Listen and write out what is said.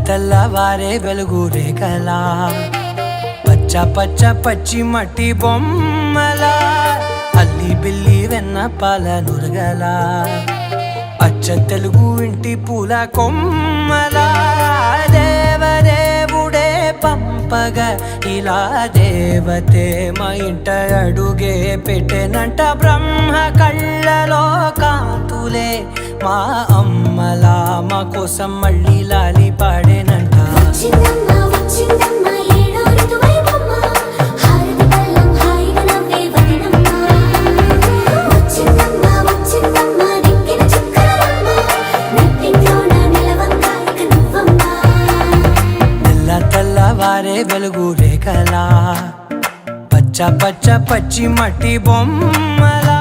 తెల్లవారే వెలుగు రేఖలా పచ్చ పచ్చ పచ్చి మట్టి బొమ్మలా అల్లి బిల్లి వెన్న పాల నురగలా అచ్చ తెలుగు ఇంటి పూల కొమ్మలా దేవదేవుడే పంపగా ఇలా దేవతే మా ఇంట అడుగే పెట్టెనంట బ్రహ్మ కళ్ళలో కాంతులే మా అమ్మలా మా కోసం మళ్ళీ లాలి పాడేనంట తెల్లవారే వెలుగు రేఖలా పచ్చ పచ్చ పచ్చి మట్టి బొమ్మలా